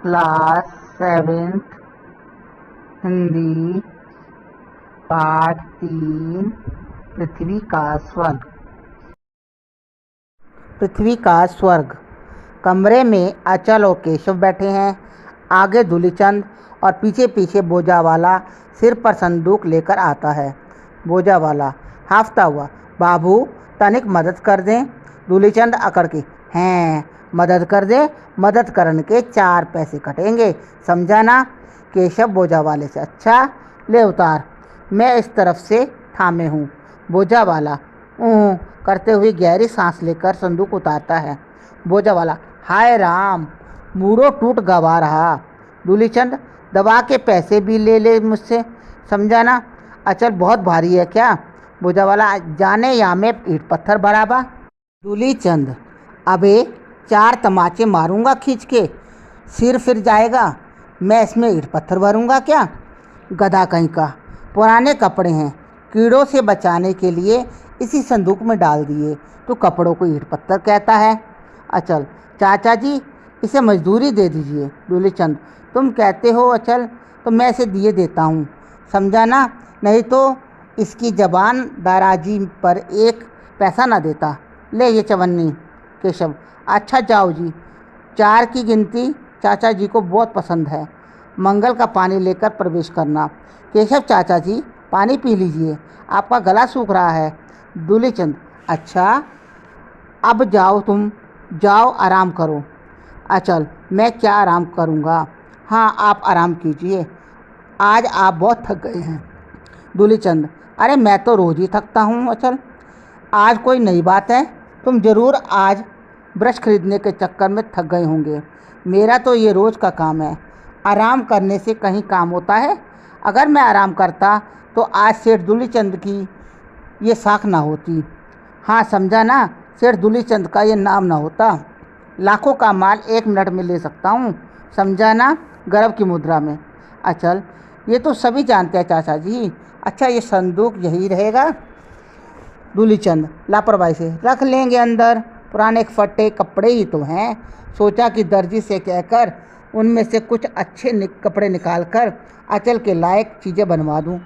Class 7th Hindi पाठ 3 पृथ्वी का स्वर्ग। पृथ्वी का स्वर्ग। कमरे में अचल और केशव बैठे हैं। आगे दूलीचंद और पीछे पीछे बोझा वाला सिर पर संदूक लेकर आता है। बोझा वाला हाफता हुआ, बाबू तनिक मदद कर दें। दूलीचंद अकड़ के, हैं मदद कर दे, मदद करने के 4 पैसे कटेंगे, समझा ना। केशव बोझा वाले से, अच्छा ले उतार, मैं इस तरफ से थामे हूँ। बोझा वाला करते हुए गहरी सांस लेकर संदूक उतारता है। बोझा वाला, हाय राम, मूड़ो टूट गवा रहा। दूलीचंद, दबा के पैसे भी ले ले मुझसे, समझा ना। अचल बहुत भारी है क्या? बोझा वाला, जाने या में ईंट पत्थर बराबर। दूलीचंद, अबे 4 तमाचे मारूंगा खींच के, सिर फिर जाएगा। मैं इसमें ईंट पत्थर भरूंगा क्या? गधा कहीं का। पुराने कपड़े हैं, कीड़ों से बचाने के लिए इसी संदूक में डाल दिए, तो कपड़ों को ईंट पत्थर कहता है। अचल, चाचा जी इसे मजदूरी दे दीजिए। दूलीचंद, तुम कहते हो अचल, तो मैं इसे दिए देता हूँ, समझा ना, नहीं तो इसकी जबान दाराजी पर 1 पैसा ना देता। ले ये चवन्नी। केशव, अच्छा जाओ जी, 4 की गिनती चाचा जी को बहुत पसंद है। मंगल का पानी लेकर प्रवेश करना। केशव, चाचा जी पानी पी लीजिए, आपका गला सूख रहा है। दूलीचंद, अच्छा अब जाओ, तुम जाओ आराम करो। अचल, मैं क्या आराम करूँगा? हाँ आप आराम कीजिए, आज आप बहुत थक गए हैं। दूलीचंद, अरे मैं तो रोज़ ही थकता हूँ अचल, आज कोई नई बात है? तुम ज़रूर आज ब्रश खरीदने के चक्कर में थक गए होंगे। मेरा तो ये रोज़ का काम है, आराम करने से कहीं काम होता है? अगर मैं आराम करता तो आज सेठ दूलीचंद की ये साख ना होती। हाँ समझा ना, सेठ दूलीचंद का ये नाम ना होता। लाखों का माल 1 मिनट में ले सकता हूँ, समझा ना, गर्व की मुद्रा में। अचल, ये तो सभी जानते हैं चाचा जी। अच्छा ये संदूक यही रहेगा? दूलीचंद लापरवाही से, रख लेंगे अंदर, पुराने फटे कपड़े ही तो हैं। सोचा कि दर्जी से कहकर उनमें से कुछ अच्छे कपड़े निकाल कर अचल के लायक चीज़ें बनवा दूं,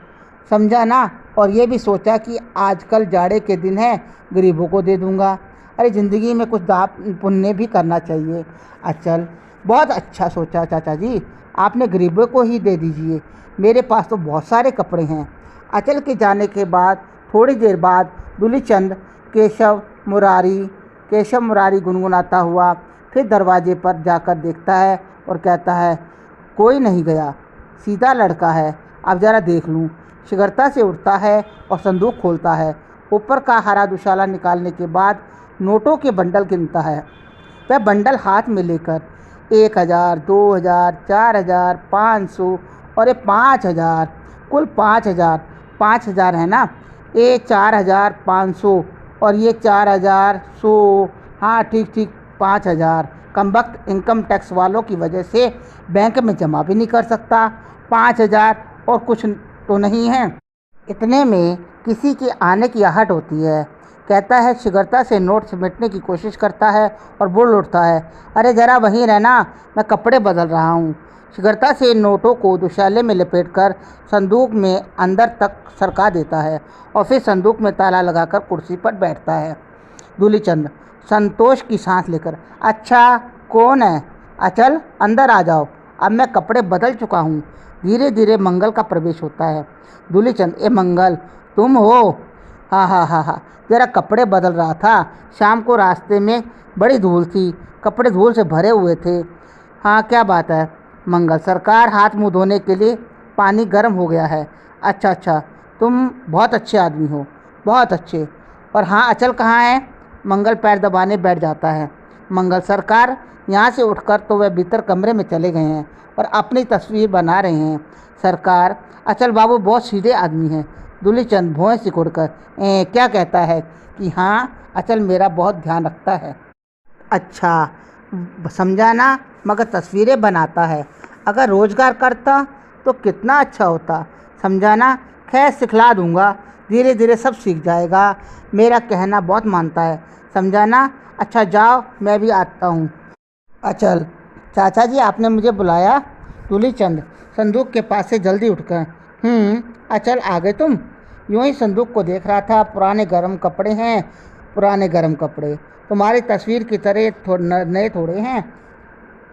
समझा ना। और ये भी सोचा कि आजकल जाड़े के दिन हैं, गरीबों को दे दूंगा। अरे ज़िंदगी में कुछ दान पुण्य भी करना चाहिए। अचल, बहुत अच्छा सोचा चाचा जी, आपने गरीबों को ही दे दीजिए, मेरे पास तो बहुत सारे कपड़े हैं। अचल के जाने के बाद थोड़ी देर बाद दूलीचंद केशव मुरारी गुनगुनाता हुआ फिर दरवाजे पर जाकर देखता है और कहता है, कोई नहीं गया, सीधा लड़का है, अब ज़रा देख लूँ। शीघ्रता से उठता है और संदूक खोलता है। ऊपर का हरा दुशाला निकालने के बाद नोटों के बंडल गिनता है। वह बंडल हाथ में लेकर 1000, 2000, 4000, 500 और ये 5000, कुल 5000 है ना। ये 4500 और ये 4100, हाँ ठीक 5000। कमबख्त इनकम टैक्स वालों की वजह से बैंक में जमा भी नहीं कर सकता। 5000 और कुछ तो नहीं है। इतने में किसी के आने की आहट होती है। कहता है, शीघ्रता से नोट समेटने की कोशिश करता है और बोल उठता है, अरे ज़रा वहीं रहना, मैं कपड़े बदल रहा हूँ। शीघ्रता से नोटों को दुशाले में लपेटकर संदूक में अंदर तक सरका देता है और फिर संदूक में ताला लगाकर कुर्सी पर बैठता है। दूलीचंद संतोष की सांस लेकर, अच्छा कौन है? अचल, अंदर आ जाओ, अब मैं कपड़े बदल चुका हूँ। धीरे धीरे मंगल का प्रवेश होता है। दूलीचंद, ए मंगल तुम हो? हाँ, जरा कपड़े बदल रहा था, शाम को रास्ते में बड़ी धूल थी, कपड़े धूल से भरे हुए थे। हाँ क्या बात है? मंगल, सरकार हाथ मुँह धोने के लिए पानी गर्म हो गया है। अच्छा, तुम बहुत अच्छे आदमी हो, बहुत अच्छे। और हाँ अचल कहाँ है? मंगल पैर दबाने बैठ जाता है। मंगल, सरकार यहाँ से उठकर तो वह भीतर कमरे में चले गए हैं और अपनी तस्वीर बना रहे हैं सरकार। अचल बाबू बहुत सीधे आदमी हैं। दूलीचंद भौं सिकुड़कर, क्या कहता है कि हाँ अचल मेरा बहुत ध्यान रखता है। अच्छा समझा ना, मगर तस्वीरें बनाता है। अगर रोज़गार करता तो कितना अच्छा होता, समझा ना। खैर सिखला दूंगा, धीरे धीरे सब सीख जाएगा। मेरा कहना बहुत मानता है, समझा ना। अच्छा जाओ, मैं भी आता हूँ। अचल, चाचा जी आपने मुझे बुलाया? दूलीचंद संदूक के पास से जल्दी उठकर। अचल आ गए तुम? यूं ही संदूक को देख रहा था। पुराने गर्म कपड़े हैं, पुराने गर्म कपड़े। तुम्हारी तस्वीर की तरह नए थोड़े हैं।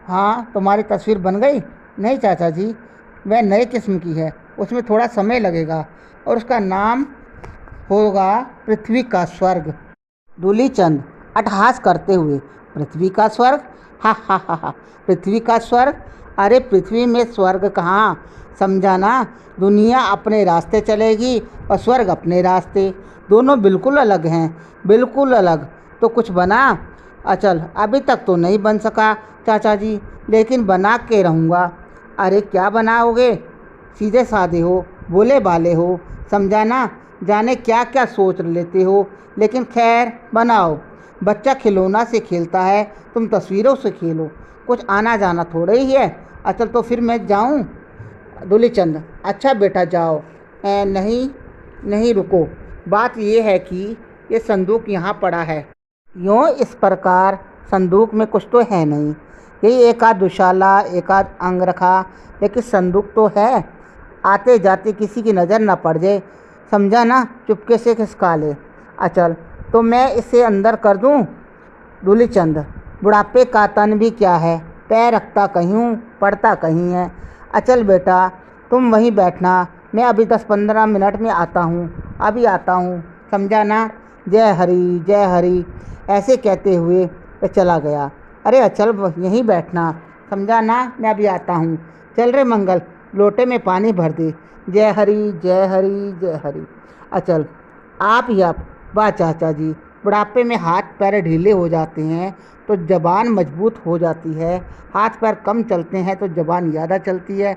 हाँ, तुम्हारी तस्वीर बन गई? नहीं चाचा जी, वह नए किस्म की है, उसमें थोड़ा समय लगेगा और उसका नाम होगा पृथ्वी का स्वर्ग। दूलीचंद अट्टहास करते हुए, पृथ्वी का स्वर्ग? हा हा हा हा, पृथ्वी का स्वर्ग? अरे पृथ्वी में स्वर्ग कहाँ, समझा ना। दुनिया अपने रास्ते चलेगी और स्वर्ग अपने रास्ते, दोनों बिल्कुल अलग हैं, बिल्कुल अलग। तो कुछ बना? अचल अभी तक तो नहीं बन सका चाचा जी, लेकिन बना के रहूँगा। अरे क्या बनाओगे? सीधे साधे हो, भोले भाले हो, समझा ना। जाने क्या क्या सोच लेते हो, लेकिन खैर बनाओ। बच्चा खिलौना से खेलता है, तुम तस्वीरों से खेलो। कुछ आना जाना थोड़े ही है। अचल तो फिर मैं जाऊं? दूलीचंद अच्छा बेटा जाओ। नहीं नहीं, रुको। बात यह है कि ये संदूक यहाँ पड़ा है। यूँ इस प्रकार संदूक में कुछ तो है नहीं। यही एक आध दुशाला, एक आध अंगरखा, लेकिन संदूक तो है। आते जाते किसी की नज़र न पड़ जाए, समझा ना। चुपके से खिसका ले। अचल तो मैं इसे अंदर कर दूं? दूलीचंद बुढ़ापे का तन भी क्या है, पैर रखता कहीं हूँ, पड़ता कहीं है। अचल बेटा तुम वहीं बैठना, मैं अभी 10-15 मिनट में आता हूँ, अभी आता हूँ, समझा ना। जय हरि जय हरि, ऐसे कहते हुए वह चला गया। अरे अचल यहीं बैठना, समझा ना, मैं अभी आता हूँ। चल रे मंगल, लोटे में पानी भर दे। जय हरि जय हरि जय हरि। अचल आप ही आप। वाह चाचा जी, बुढ़ापे में हाथ पैर ढीले हो जाते हैं तो जबान मजबूत हो जाती है, हाथ पैर कम चलते हैं तो जबान ज़्यादा चलती है।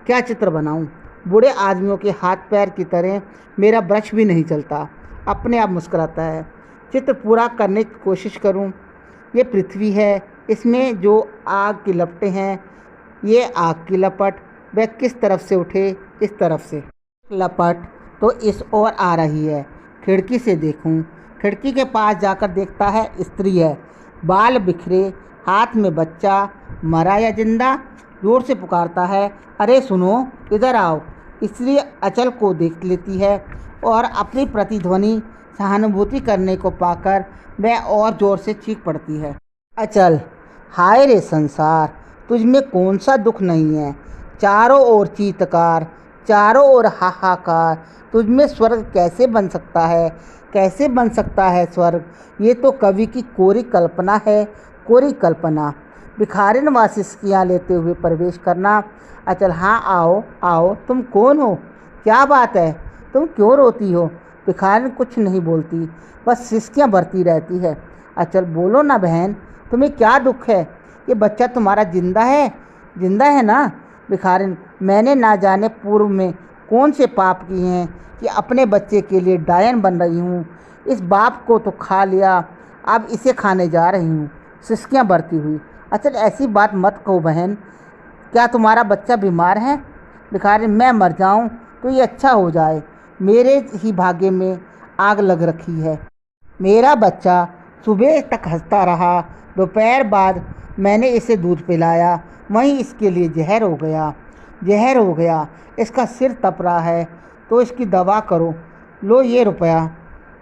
क्या चित्र बनाऊं? बूढ़े आदमियों के हाथ पैर की तरह मेरा ब्रश भी नहीं चलता, अपने आप मुस्कुराता है। चित्र पूरा करने की कोशिश करूं। ये पृथ्वी है, इसमें जो आग की लपटें हैं, ये आग की लपट। वह किस तरफ से उठे? इस तरफ से। लपट तो इस ओर आ रही है। खिड़की से देखूं। खिड़की के पास जाकर देखता है, स्त्री है, बाल बिखरे, हाथ में बच्चा, मरा या जिंदा। जोर से पुकारता है, अरे सुनो, इधर आओ। स्त्री अचल को देख लेती है और अपनी प्रतिध्वनि सहानुभूति करने को पाकर वह और जोर से चीख पड़ती है। अचल, हाय रे संसार, तुझमें कौन सा दुख नहीं है। चारों ओर चीत्कार, चारों ओर हाहाकार। तुझमें स्वर्ग कैसे बन सकता है, कैसे बन सकता है स्वर्ग? ये तो कवि की कोरी कल्पना है, कोरी कल्पना। भिखारिन व सिसकियाँ लेते हुए प्रवेश करना। अचल, हाँ आओ आओ। तुम कौन हो? क्या बात है, तुम क्यों रोती हो? भिखारिन कुछ नहीं बोलती, बस सिसकियाँ भरती रहती है। अचल, बोलो ना बहन, तुम्हें क्या दुख है? ये बच्चा तुम्हारा जिंदा है, जिंदा है ना? भिखारिन, मैंने ना जाने पूर्व में कौन से पाप किए हैं कि अपने बच्चे के लिए डायन बन रही हूँ। इस बाप को तो खा लिया, अब इसे खाने जा रही हूँ, सिसकियाँ भरती हुई। अचल, ऐसी बात मत कहो बहन, क्या तुम्हारा बच्चा बीमार है? भिखारिन, मैं मर जाऊँ तो ये अच्छा हो जाए, मेरे ही भाग्य में आग लग रखी है। मेरा बच्चा सुबह तक हंसता रहा, दोपहर बाद मैंने इसे दूध पिलाया, वहीं इसके लिए जहर हो गया, जहर हो गया। इसका सिर तप रहा है तो इसकी दवा करो। लो ये रुपया।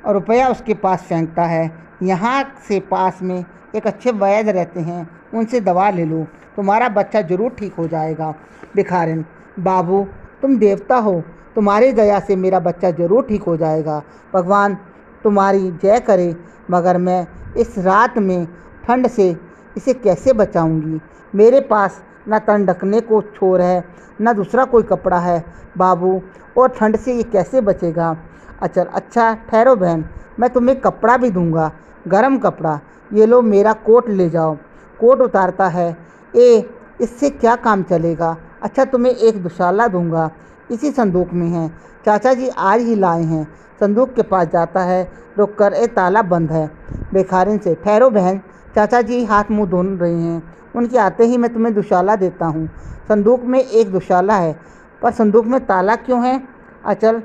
और रुपया उसके पास फेंकता है। यहाँ से पास में एक अच्छे वैद्य रहते हैं, उनसे दवा ले लो, तुम्हारा बच्चा ज़रूर ठीक हो जाएगा। भिखारिन, बाबू तुम देवता हो, तुम्हारी दया से मेरा बच्चा ज़रूर ठीक हो जाएगा। भगवान तुम्हारी जय करे, मगर मैं इस रात में ठंड से इसे कैसे बचाऊंगी? मेरे पास न तन ढकने को छोर है, न दूसरा कोई कपड़ा है बाबू, और ठंड से ये कैसे बचेगा? अचल, अच्छा ठहरो बहन, मैं तुम्हें कपड़ा भी दूंगा, गरम कपड़ा। ये लो मेरा कोट ले जाओ। कोट उतारता है। इससे क्या काम चलेगा? अच्छा तुम्हें एक दुशाला दूंगा, इसी संदूक में है, चाचा जी आज ही लाए हैं। संदूक के पास जाता है, रुक कर, ताला बंद है। भिखारिन से, ठहरो बहन, चाचा जी हाथ मुंह धो रहे हैं, उनके आते ही मैं तुम्हें दुशाला देता हूँ। संदूक में एक दुशाला है, पर संदूक में ताला क्यों है? अचल,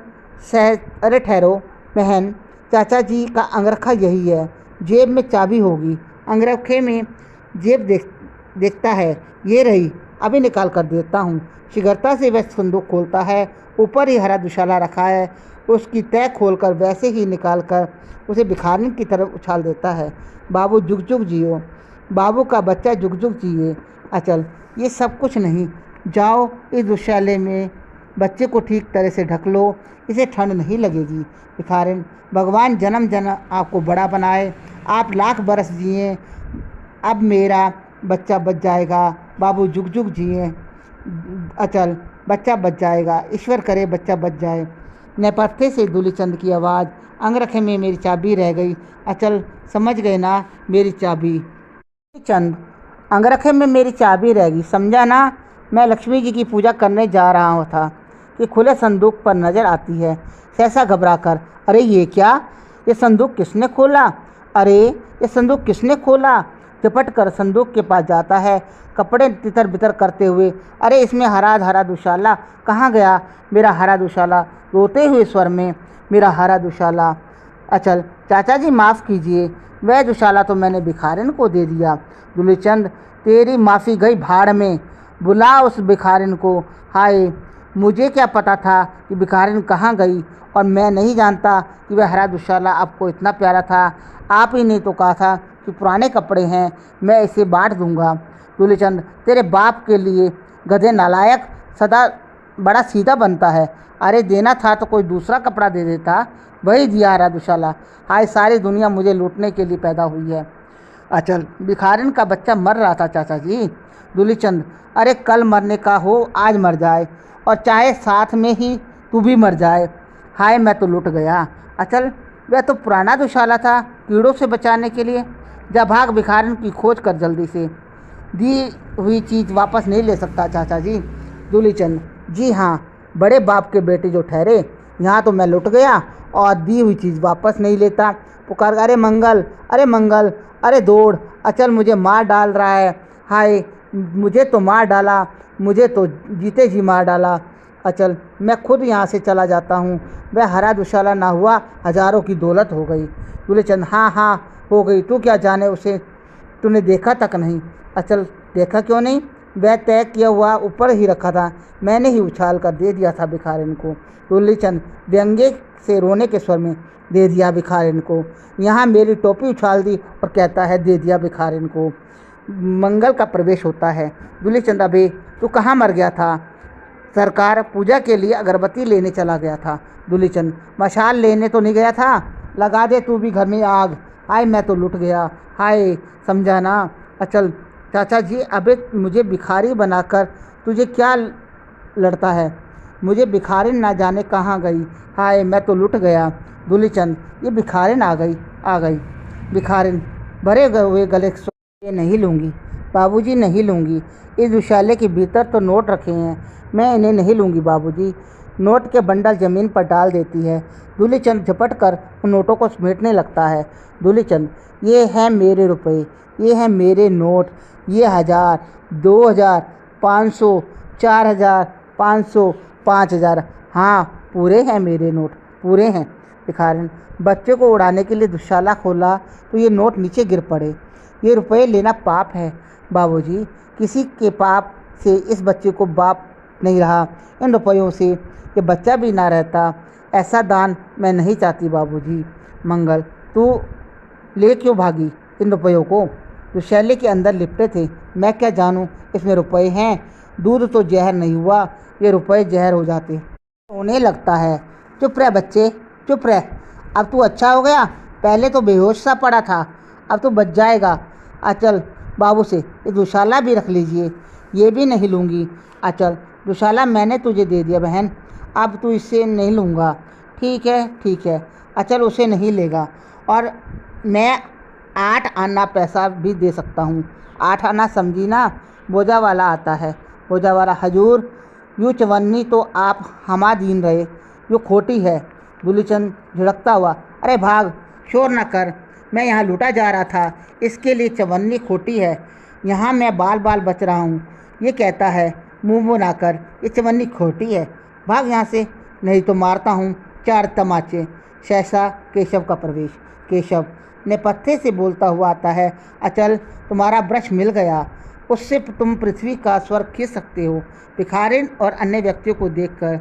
अरे ठहरो बहन, चाचा जी का अंगरखा यही है, जेब में चाबी होगी। अंगरखे में जेब देखता है, ये रही, अभी निकाल कर देता हूँ। शीघ्रता से वह संदूक खोलता है। ऊपर ही हरा दुशाला रखा है। उसकी तह खोलकर वैसे ही निकाल कर उसे भिखारिन की तरफ उछाल देता है। बाबू जुग जुग जियो, बाबू का बच्चा जुग जुग जिए। अचल, ये सब कुछ नहीं, जाओ इस दुशाले में बच्चे को ठीक तरह से ढक लो, इसे ठंड नहीं लगेगी। भिखारिन, भगवान जन्म जन्म आपको बड़ा बनाए, आप लाख बरस जिए, अब मेरा बच्चा बच जाएगा। बाबू जुग जुग जिए। अचल, बच्चा बच जाएगा, ईश्वर करे बच्चा बच जाए। नेपथ्य से दूलीचंद की आवाज़, अंगरखे में मेरी चाबी रह गई। अचल, समझ गए ना, मेरी चाबी। दूलीचंद, अंगरखे में मेरी चाबी रह गई, समझा ना। मैं लक्ष्मी जी की पूजा करने जा रहा था कि खुले संदूक पर नज़र आती है। सहसा घबरा कर, अरे ये क्या, ये संदूक किसने खोला, अरे ये संदूक किसने खोला। झपट कर संदूक के पास जाता है, कपड़े तितर बितर करते हुए, अरे इसमें हरा दुशाला कहाँ गया, मेरा हरा दुशाला। रोते हुए स्वर में, मेरा हरा दुशाला। अचल, चाचा जी माफ़ कीजिए, वह दुशाला तो मैंने भिखारिन को दे दिया। दूलीचंद, तेरी माफ़ी गई भाड़ में, बुला उस भिखारिन को। हाय, मुझे क्या पता था कि भिखारिन कहाँ गई, और मैं नहीं जानता कि वह हरा दुशाला आपको इतना प्यारा था। आप ही ने तो कहा था कि पुराने कपड़े हैं, मैं इसे बांट दूंगा। दूलीचंद, तेरे बाप के लिए गधे नालायक सदा बड़ा सीधा बनता है। अरे देना था तो कोई दूसरा कपड़ा दे देता, वही दिया हरा दुशाला। हाय, सारी दुनिया मुझे लूटने के लिए पैदा हुई है। अचल, भिखारिन का बच्चा मर रहा था चाचा जी। दूलीचंद, अरे कल मरने का हो आज मर जाए, और चाहे साथ में ही तू भी मर जाए। हाय, मैं तो लुट गया। अचल, वह तो पुराना दुशाला था, कीड़ों से बचाने के लिए। जा भाग, भिखारिन की खोज कर जल्दी से। दी हुई चीज़ वापस नहीं ले सकता चाचा जी। दूलीचंद, जी हाँ, बड़े बाप के बेटे जो ठहरे, यहाँ तो मैं लुट गया और दी हुई चीज़ वापस नहीं लेता। पुकार, अरे मंगल, अरे मंगल, अरे दौड़। अचल मुझे मार डाल रहा है। हाय, मुझे तो मार डाला, मुझे तो जीते जी मार डाला। अचल, मैं खुद यहाँ से चला जाता हूँ। वह हरा दुशाला ना हुआ, हजारों की दौलत हो गई। दूलीचंद, हाँ हाँ हो गई, तू क्या जाने उसे, तूने देखा तक नहीं। अचल, देखा क्यों नहीं, वह तय किया हुआ ऊपर ही रखा था, मैंने ही उछाल कर दे दिया था भिखारिन को। दूलीचंद व्यंग्य से रोने के स्वर में, दे दिया भिखारिन को, यहाँ मेरी टोपी उछाल दी और कहता है दे दिया भिखारिन को। मंगल का प्रवेश होता है। दूलीचंद, अबे तू कहाँ मर गया था। सरकार, पूजा के लिए अगरबत्ती लेने चला गया था। दूलीचंद, मशाल लेने तो नहीं गया था, लगा दे तू भी घर में आग। हाय, मैं तो लुट गया। हाय, समझा ना। अचल, चाचा जी, अबे मुझे भिखारी बनाकर तुझे क्या लड़ता है, मुझे भिखारिन ना जाने कहाँ गई। हाय, मैं तो लुट गया। दूलीचंद, ये भिखारिन आ गई, आ गई। भिखारिन भरे हुए गले, ये नहीं लूँगी बाबूजी, नहीं लूँगी। इस दुशाले के भीतर तो नोट रखे हैं, मैं इन्हें नहीं लूँगी बाबूजी। नोट के बंडल ज़मीन पर डाल देती है। दूलीचंद झपट कर उन नोटों को समेटने लगता है। दूलीचंद, ये हैं मेरे रुपए, ये हैं मेरे नोट, ये 1000, 2000, 500, 4000, 500, 5000, हाँ पूरे हैं मेरे नोट, पूरे हैं। भिखारिन, बच्चे को उड़ाने के लिए दुशाला खोला तो ये नोट नीचे गिर पड़े। ये रुपए लेना पाप है बाबूजी, किसी के पाप से इस बच्चे को बाप नहीं रहा, इन रुपयों से ये बच्चा भी ना रहता। ऐसा दान मैं नहीं चाहती बाबूजी। मंगल, तू ले क्यों भागी इन रुपयों को, दुशाले के अंदर लिपटे थे, मैं क्या जानूं इसमें रुपए हैं। दूध तो जहर नहीं हुआ, ये रुपए जहर हो जाते। होने लगता है। चुप रह बच्चे, चुप रह, अब तू अच्छा हो गया, पहले तो बेहोश सा पड़ा था, अब तो बच जाएगा। अचल, बाबू से ये दुशाला भी रख लीजिए, ये भी नहीं लूँगी। अचल, दुशाला मैंने तुझे दे दिया बहन, अब तू इससे नहीं लूँगा। ठीक है, ठीक है। अचल उसे नहीं लेगा, और मैं 8 आना पैसा भी दे सकता हूँ। 8 आना समझी ना। बोझा वाला आता है। बोझा वाला, हजूर यूँ चवन्नी तो आप हमा दीन रहे, यूँ खोटी है। दूलीचंद झिड़कता हुआ, अरे भाग, शोर न कर, मैं यहाँ लूटा जा रहा था, इसके लिए चवन्नी खोटी है, यहाँ मैं बाल बाल बच रहा हूँ। ये कहता है मुँह ना कर, ये चवन्नी खोटी है, भाग यहाँ से, नहीं तो मारता हूँ 4 तमाचे। सहसा केशव का प्रवेश। केशव नेपथ्य से बोलता हुआ आता है, अचल तुम्हारा ब्रश मिल गया, उससे तुम पृथ्वी का स्वर्ग खींच सकते हो। भिखारिन और अन्य व्यक्तियों को देखकर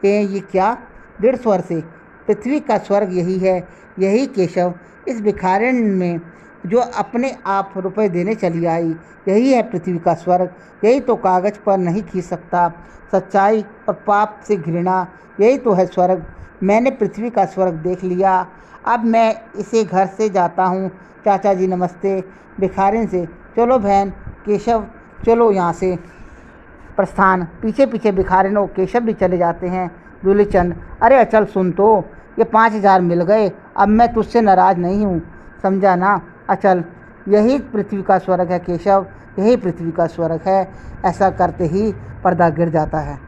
ये क्या, दृढ़ स्वर से, पृथ्वी का स्वर्ग यही है, यही केशव, इस भिखारिन में जो अपने आप रुपए देने चली आई, यही है पृथ्वी का स्वर्ग। यही तो कागज़ पर नहीं खींच सकता। सच्चाई और पाप से घृणा, यही तो है स्वर्ग। मैंने पृथ्वी का स्वर्ग देख लिया, अब मैं इसे घर से जाता हूँ। चाचा जी नमस्ते। भिखारिन से, चलो बहन केशव, चलो यहाँ से। प्रस्थान। पीछे पीछे भिखारिन और केशव भी चले जाते हैं। दूलीचंद, अरे अचल सुन तो, ये 5,000 मिल गए, अब मैं तुझसे नाराज़ नहीं हूँ, समझा ना अचल। यही पृथ्वी का स्वर्ग है केशव, यही पृथ्वी का स्वर्ग है। ऐसा करते ही पर्दा गिर जाता है।